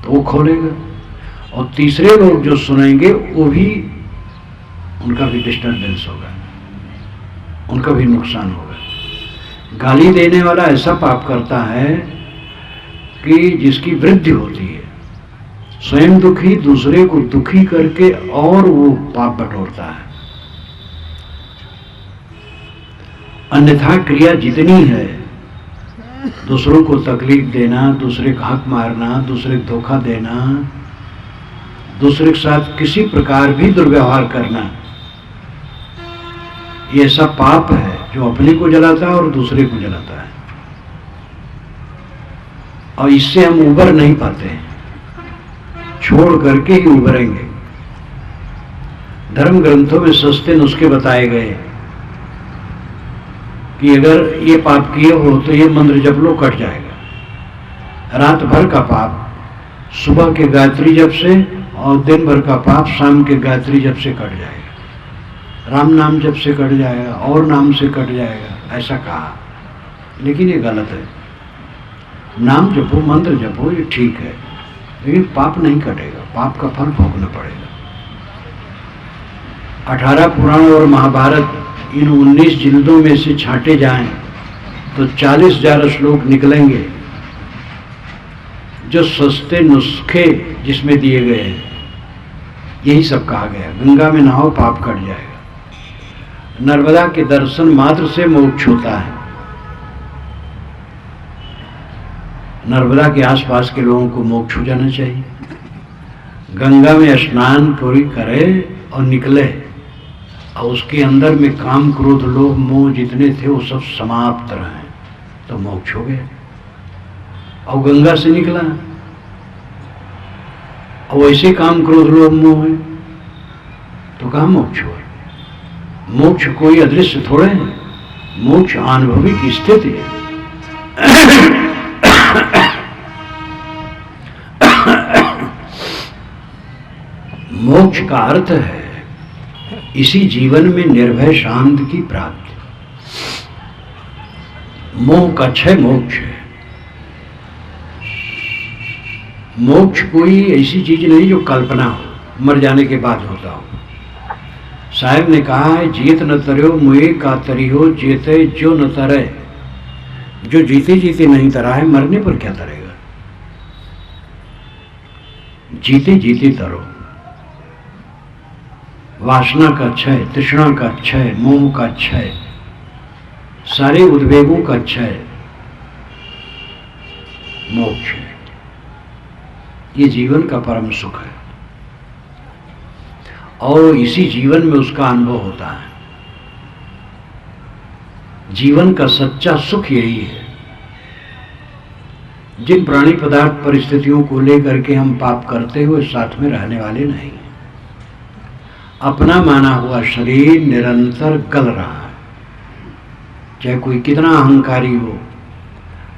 Speaker 1: तो वो खोलेगा, और तीसरे लोग जो सुनेंगे वो भी, उनका भी डिस्टर्बेंस होगा, उनका भी नुकसान होगा। गाली देने वाला ऐसा पाप करता है कि जिसकी वृद्धि होती है, स्वयं दुखी, दूसरे को दुखी करके और वो पाप बटोरता है। अन्यथा क्रिया जितनी है, दूसरों को तकलीफ देना, दूसरे का हक मारना, दूसरे को धोखा देना, दूसरे के साथ किसी प्रकार भी दुर्व्यवहार करना, ये सब पाप है जो अपने को जलाता है और दूसरे को जलाता है। और इससे हम उबर नहीं पाते हैं, छोड़ करके ही उबरेंगे। धर्म ग्रंथों में सस्ते नुस्खे बताए गए कि अगर ये पाप किए हो तो ये मंत्र जप लो, कट जाएगा। रात भर का पाप सुबह के गायत्री जप से और दिन भर का पाप शाम के गायत्री जप से कट जाएगा। राम नाम जप से कट जाएगा और नाम से कट जाएगा, ऐसा कहा। लेकिन ये गलत है। नाम जपो, मंत्र जपो, ये ठीक है, लेकिन पाप नहीं कटेगा, पाप का फल भोगना पड़ेगा। 18 पुराण और महाभारत इन 19 जिल्दों में से छांटे जाएं तो 40,000 श्लोक निकलेंगे जो सस्ते नुस्खे जिसमें दिए गए हैं। यही सब कहा गया, गंगा में नहाओ पाप कट जाएगा। नर्मदा के दर्शन मात्र से मोक्ष होता है। नर्मदा के आसपास के लोगों को मोक्ष हो जाना चाहिए। गंगा में स्नान पूरी करे और निकले और उसके अंदर में काम क्रोध लोभ मोह जितने थे वो सब समाप्त रहे तो मोक्ष हो गया। और गंगा से निकला और वैसे काम क्रोध लोभ मोह है तो कहाँ मोक्ष हुआ। मोक्ष कोई अदृश्य थोड़े है, मोक्ष अनुभविक स्थिति है। मोक्ष का अर्थ है इसी जीवन में निर्भय शांति की प्राप्ति। मोह का क्षय मोक्ष है। मोक्ष कोई ऐसी चीज नहीं जो कल्पना हो, मर जाने के बाद होता हो। साहब ने कहा है, जीत न तरो मुए का तरियो जेते जो न तरे। जो जीते जीते नहीं तरा है, मरने पर क्या तरेगा। जीते जीते तरो। वासना का क्षय, तृष्णा का क्षय, मोह का क्षय, सारे उद्वेगों का क्षय मोक्ष है। ये जीवन का परम सुख है और इसी जीवन में उसका अनुभव होता है। जीवन का सच्चा सुख यही है। जिन प्राणी पदार्थ परिस्थितियों को लेकर के हम पाप करते हुए साथ में रहने वाले नहीं। अपना माना हुआ शरीर निरंतर गल रहा है। चाहे कोई कितना अहंकारी हो,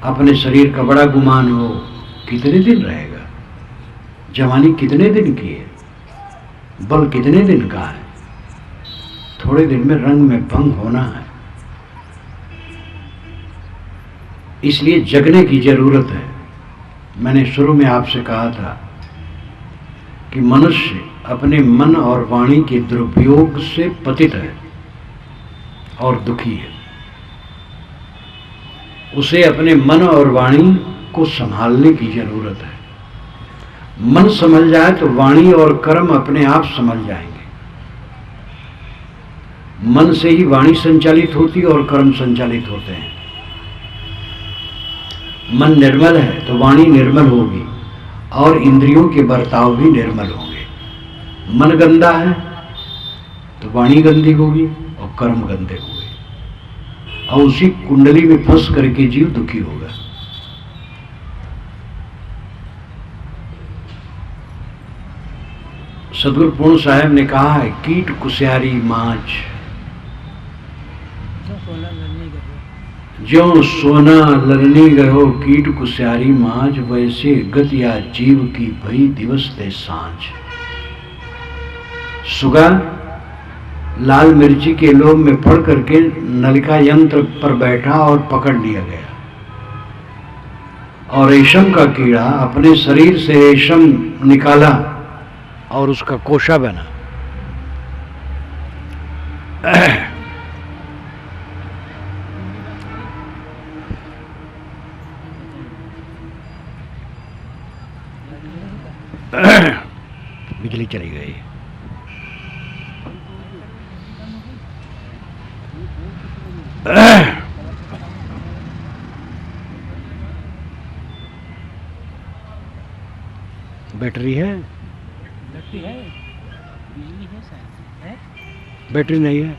Speaker 1: अपने शरीर का बड़ा गुमान हो, कितने दिन रहेगा। जवानी कितने दिन की है, बल कितने दिन का है। थोड़े दिन में रंग में भंग होना है। इसलिए जगने की जरूरत है। मैंने शुरू में आपसे कहा था कि मनुष्य अपने मन और वाणी के दुरुपयोग से पतित है और दुखी है। उसे अपने मन और वाणी को संभालने की जरूरत है। मन संभल जाए तो वाणी और कर्म अपने आप संभल जाएंगे। मन से ही वाणी संचालित होती है और कर्म संचालित होते हैं। मन निर्मल है तो वाणी निर्मल होगी और इंद्रियों के बर्ताव भी निर्मल होंगे। मन गंदा है तो वाणी गंदी होगी और कर्म गंदे होंगे और उसी कुंडली में फंस करके जीव दुखी होगा। सदगुरु पूर्ण साहब ने कहा है, कीट कुसियारी मांझ ज्यों सोना ललनी गयो कीट कुसियारी मांझ, वैसे गतिया जीव की भई दिवस दे सांझ। सुगा लाल मिर्ची के लोभ में पड़ करके नलिका यंत्र पर बैठा और पकड़ लिया गया और रेशम का कीड़ा अपने शरीर से रेशम निकाला और उसका कोशा बना। बिजली चली गई। बैटरी है?
Speaker 2: बैटरी है, बिजली है शायद। है?
Speaker 1: बैटरी नहीं है?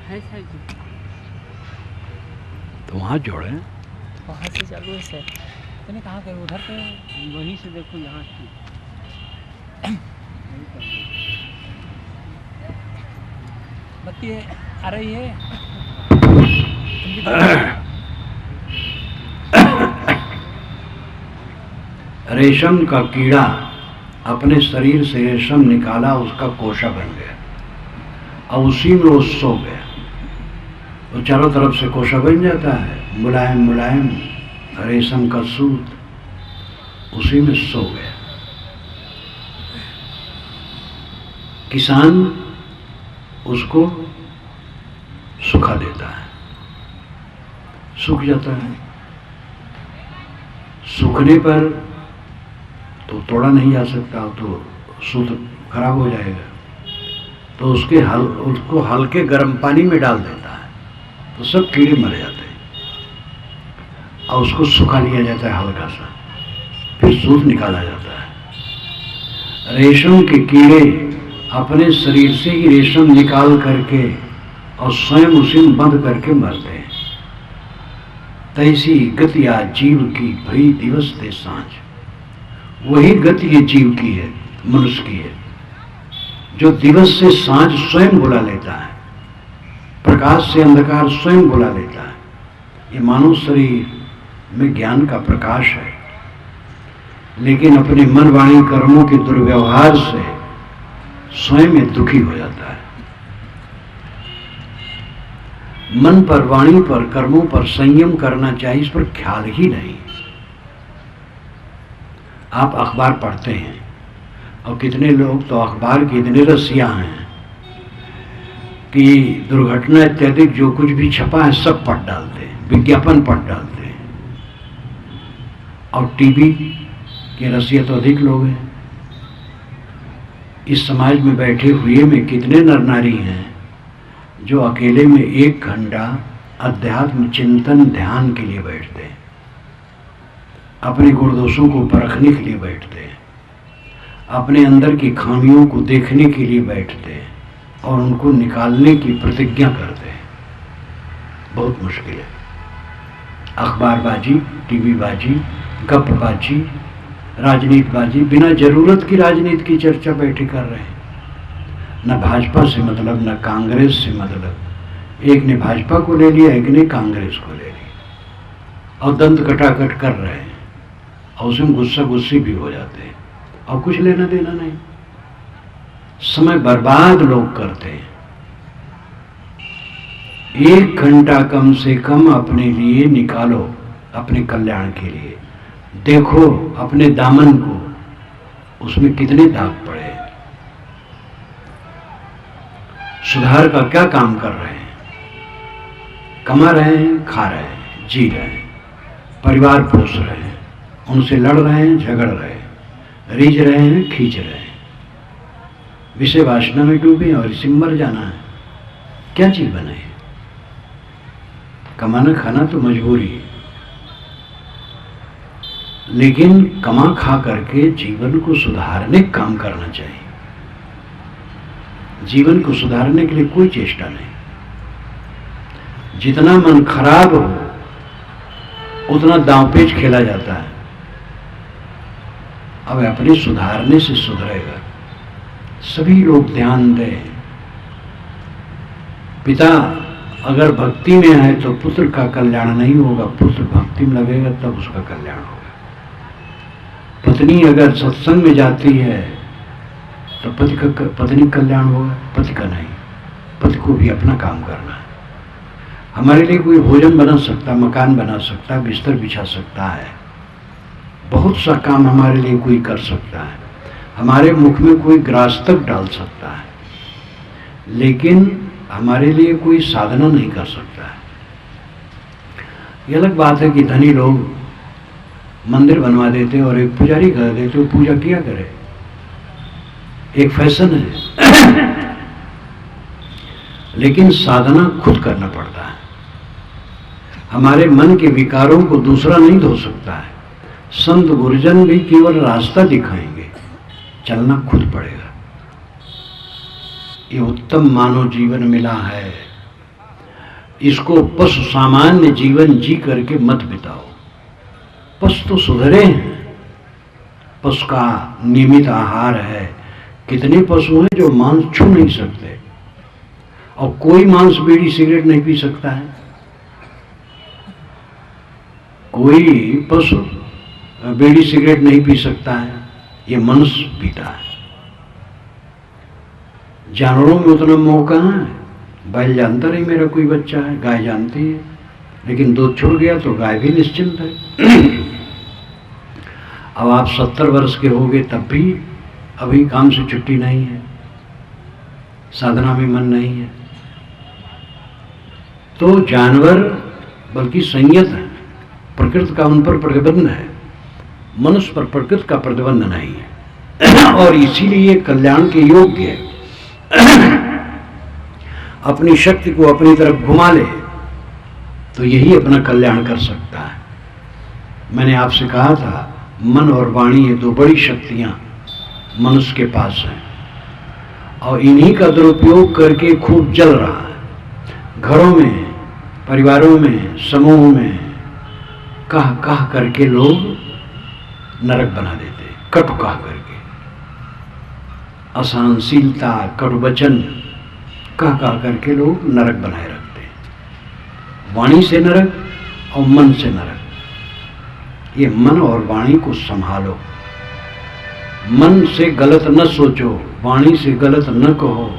Speaker 2: है शायद।
Speaker 1: तो वहाँ जोड़े।
Speaker 2: वहाँ से चालू है सर। मैंने कहा कि उधर पे वहीं से देखो यहाँ की। बत्ती आ रही है।
Speaker 1: रेशम का कीड़ा अपने शरीर से रेशम निकाला, उसका कोशा बन गया और उसी में वो सो गया। वो चारों तरफ से कोशा बन जाता है, मुलायम मुलायम रेशम का सूत, उसी में सो गया। किसान उसको सुखा देता है, सूख जाता है। सूखने पर तो तोड़ा नहीं जा सकता, तो सूत खराब हो जाएगा। तो उसको हल्के गर्म पानी में डाल देता है तो सब कीड़े मर जाते हैं, और उसको सुखा लिया जाता है हल्का सा, फिर सूत निकाला जाता है। रेशम के कीड़े अपने शरीर से ही रेशम निकाल करके और स्वयं उसी में बंद करके मरते हैं। तैसी गति आज जीव की भई दिवस दे सांझ। वही गति ये जीव की है, मनुष्य की है, जो दिवस से सांझ स्वयं बुला लेता है, प्रकाश से अंधकार स्वयं बुला लेता है। ये मानव शरीर में ज्ञान का प्रकाश है, लेकिन अपने मन वाणी कर्मों के दुर्व्यवहार से स्वयं ये दुखी हो जाता है। मन पर, वाणी पर, कर्मों पर संयम करना चाहिए, इस पर ख्याल ही नहीं। आप अखबार पढ़ते हैं और कितने लोग तो अखबार के इतने रसिया हैं कि दुर्घटना इत्यादि जो कुछ भी छपा है सब पढ़ डालते हैं, विज्ञापन पढ़ डालते हैं। और टीवी के रसिया तो अधिक लोग हैं। इस समाज में बैठे हुए में कितने नर नारी हैं जो अकेले में 1 घंटा अध्यात्म चिंतन ध्यान के लिए बैठते हैं, अपने गुण दोषों को परखने के लिए बैठते हैं, अपने अंदर की खामियों को देखने के लिए बैठते हैं और उनको निकालने की प्रतिज्ञा करते हैं। बहुत मुश्किल है। अखबारबाजी, टीवीबाजी, गपबाजी, राजनीतिबाजी, बिना जरूरत की राजनीति की चर्चा बैठे कर रहे हैं। न भाजपा से मतलब, न कांग्रेस से मतलब। एक ने भाजपा को ले लिया, एक ने कांग्रेस को ले लिया और दंत कटाकट कर रहे हैं और उसमें गुस्सा गुस्सी भी हो जाते हैं और कुछ लेना देना नहीं। समय बर्बाद लोग करते हैं। 1 घंटा कम से कम अपने लिए निकालो, अपने कल्याण के लिए। देखो अपने दामन को, उसमें कितने दाग पड़े। सुधार का क्या काम कर रहे हैं? कमा रहे हैं, खा रहे हैं, जी रहे हैं, परिवार पोस रहे हैं, उनसे लड़ रहे हैं, झगड़ रहे हैं, रीझ रहे हैं, खींच रहे हैं, विषय वासना में डूबे और इसी मर जाना है। क्या जीवन है? कमाना खाना तो मजबूरी है, लेकिन कमा खा करके जीवन को सुधारने का काम करना चाहिए। जीवन को सुधारने के लिए कोई चेष्टा नहीं। जितना मन खराब हो उतना दांवपेच खेला जाता है। अब अपने सुधारने से सुधरेगा। सभी लोग ध्यान दें। पिता अगर भक्ति में है तो पुत्र का कल्याण नहीं होगा, पुत्र भक्ति में लगेगा तब उसका कल्याण होगा। पत्नी अगर सत्संग में जाती है तो पत्नी कल्याण होगा, पति का नहीं। पति को भी अपना काम करना है। हमारे लिए कोई भोजन बना सकता, मकान बना सकता, बिस्तर बिछा सकता है, बहुत सा काम हमारे लिए कोई कर सकता है, हमारे मुख में कोई ग्रास तक डाल सकता है, लेकिन हमारे लिए कोई साधना नहीं कर सकता है। ये अलग बात है कि धनी लोग मंदिर बनवा देते और एक पुजारी कर देते, वो पूजा किया करे, एक फैशन है। लेकिन साधना खुद करना पड़ता है। हमारे मन के विकारों को दूसरा नहीं धो सकता है। संत गुरुजन भी केवल रास्ता दिखाएंगे, चलना खुद पड़ेगा। ये उत्तम मानव जीवन मिला है, इसको पशु सामान्य जीवन जी करके मत बिताओ। पशु तो सुधरे हैं, पशु का नियमित आहार है। कितने पशु हैं जो मांस छू नहीं सकते, और कोई मांस बीड़ी सिगरेट नहीं पी सकता है। कोई पशु बीड़ी सिगरेट नहीं पी सकता है, ये मनुष्य पीता है। जानवरों में उतना मोह कहाँ है। बैल जानता नहीं मेरा कोई बच्चा है, गाय जानती है, लेकिन दूध छोड़ गया तो गाय भी निश्चिंत है। अब आप 70 वर्ष के हो गए तब भी अभी काम से छुट्टी नहीं है, साधना में मन नहीं है। तो जानवर बल्कि संयत है, प्रकृति का उन पर प्रतिबंध है, मनुष्य पर प्रकृति का प्रतिबंध नहीं है, और इसीलिए कल्याण के योग्य है। अपनी शक्ति को अपनी तरफ घुमा ले तो यही अपना कल्याण कर सकता है। मैंने आपसे कहा था मन और वाणी ये दो बड़ी शक्तियां मनुष्य के पास हैं और इन्हीं का दुरुपयोग करके खूब जल रहा है। घरों में, परिवारों में, समूह में कह कह करके लोग नरक बना देते, कटु कह करके, असहनशीलता, कटुवचन कह कह करके लोग नरक बनाए रखते हैं। वाणी से नरक और मन से नरक। ये मन और वाणी को संभालो। मन से गलत न सोचो, वाणी से गलत न कहो।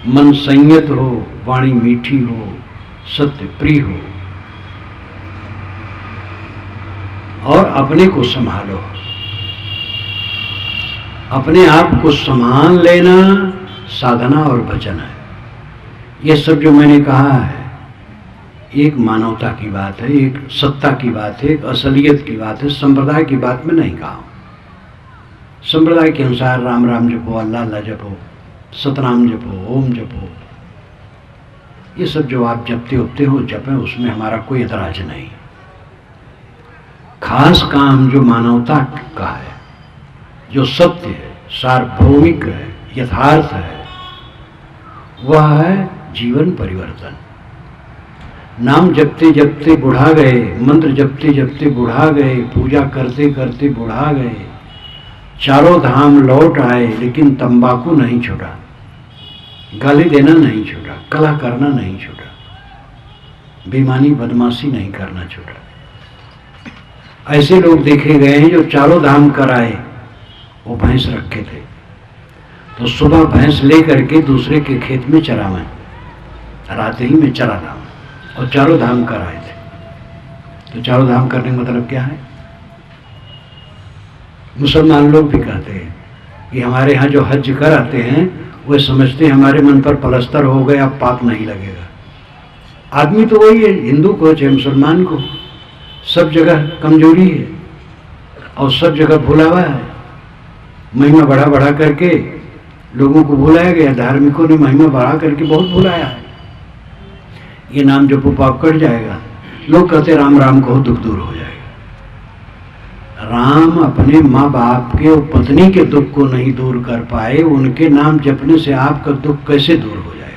Speaker 1: मन संयत हो, वाणी मीठी हो, सत्य प्रिय हो। और अपने को संभालो। अपने आप को संभाल लेना साधना और भजन है। यह सब जो मैंने कहा है एक मानवता की बात है, एक सत्ता की बात है, एक असलियत की बात है, संप्रदाय की बात में नहीं कहा। संप्रदाय के अनुसार राम राम जपो, अल्लाह अल्लाह जपो, सतनाम जपो, ओम जपो, ये सब जो आप जपते उपते हो जपें, उसमें हमारा कोई एतराज नहीं। खास काम जो मानवता का है, जो सत्य है, सार्वभौमिक है, यथार्थ है, वह है जीवन परिवर्तन। नाम जपते जपते बुढ़ा गए, मंत्र जपते जपते बुढ़ा गए, पूजा करते करते बुढ़ा गए, चारों धाम लौट आए, लेकिन तंबाकू नहीं छूटा, गाली देना नहीं छूटा, कलह करना नहीं छूटा, बेईमानी बदमाशी नहीं करना छूटा। ऐसे लोग देखे गए हैं जो चारों धाम कराए, वो भैंस रखे थे तो सुबह भैंस ले करके दूसरे के खेत में चरावें, रात ही में चरा लाऊं, और चारों धाम कराए थे। तो चारों धाम करने का मतलब क्या है? मुसलमान लोग भी कहते हैं कि हमारे यहाँ जो हज कर आते हैं वे समझते हैं हमारे मन पर पलस्तर हो गए, अब पाप नहीं लगेगा। आदमी तो वही है, हिंदू को चाहे मुसलमान को, सब जगह कमजोरी है और सब जगह भुलावा है। महिमा बढ़ा बढ़ा करके लोगों को भुलाया गया, धार्मिकों ने महिमा बढ़ा करके बहुत भुलाया है। ये नाम जपो पाप कट जाएगा, लोग कहते राम राम कहो दुख दूर हो जाएगा। राम अपने माँ बाप के और पत्नी के दुख को नहीं दूर कर पाए, उनके नाम जपने से आपका दुख कैसे दूर हो जाएगा?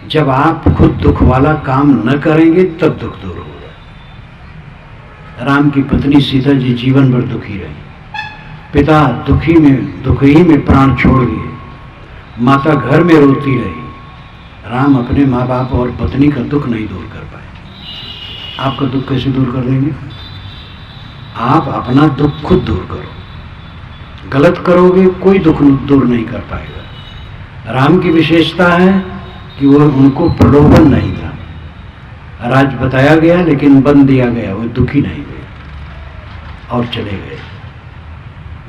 Speaker 1: जब आप खुद दुख वाला काम न करेंगे तब दुख दूर होगा। राम की पत्नी सीता जी जीवन भर दुखी रही, पिता दुखी में प्राण छोड़ दिए, माता घर में रोती रही। राम अपने माँ बाप और पत्नी का दुख नहीं दूर कर पाए। आपका दुख कैसे दूर कर देंगे? आप अपना दुख खुद दूर करो। गलत करोगे कोई दुख दूर नहीं कर पाएगा। राम की विशेषता है कि वह उनको प्रलोभन नहीं था। राज बताया गया लेकिन बंद दिया गया, वो दुखी नहीं हुए और चले गए।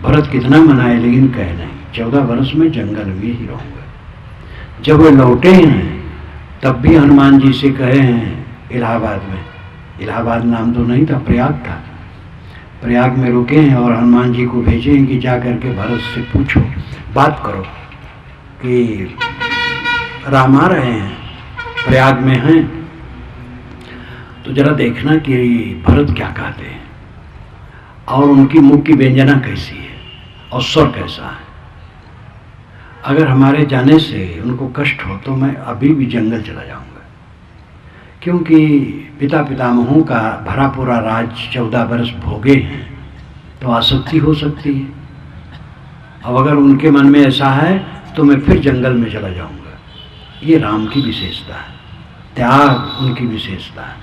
Speaker 1: भरत कितना मनाए लेकिन कहे नहीं, 14 वर्ष में जंगल में ही रहूंगा। जब वे लौटे हैं तब भी हनुमान जी से कहे हैं इलाहाबाद में, इलाहाबाद नाम तो नहीं था, प्रयाग था, प्रयाग में रुके हैं और हनुमान जी को भेजे हैं कि जा करके भरत से पूछो, बात करो कि राम आ रहे हैं, प्रयाग में हैं, तो जरा देखना कि भरत क्या कहते हैं और उनकी मुख की व्यंजना कैसी है और स्वर कैसा है। अगर हमारे जाने से उनको कष्ट हो तो मैं अभी भी जंगल चला जाऊंगा, क्योंकि पिता पितामहों का भरा पूरा राज 14 वर्ष भोगे हैं तो आसक्ति हो सकती है। अब अगर उनके मन में ऐसा है तो मैं फिर जंगल में चला जाऊंगा। ये राम की विशेषता है, त्याग उनकी विशेषता है।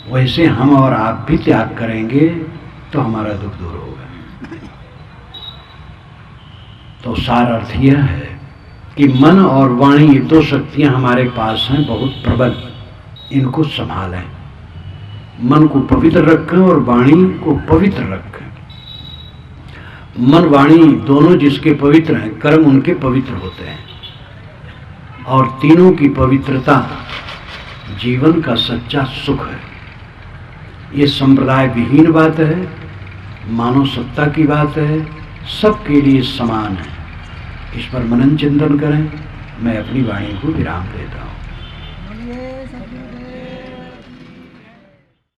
Speaker 1: वैसे हम और आप भी त्याग करेंगे तो हमारा दुख दूर होगा। तो सार अर्थ यह है कि मन और वाणी ये दो शक्तियां हमारे पास हैं बहुत प्रबल, इनको संभालें। मन को पवित्र रखें और वाणी को पवित्र रखें। मन वाणी दोनों जिसके पवित्र हैं, कर्म उनके पवित्र होते हैं और तीनों की पवित्रता जीवन का सच्चा सुख है। ये संप्रदाय विहीन बात है, मानव सत्ता की बात है, सबके लिए समान है। इस पर मनन चिंतन करें, मैं अपनी वाणी को विराम देता हूँ।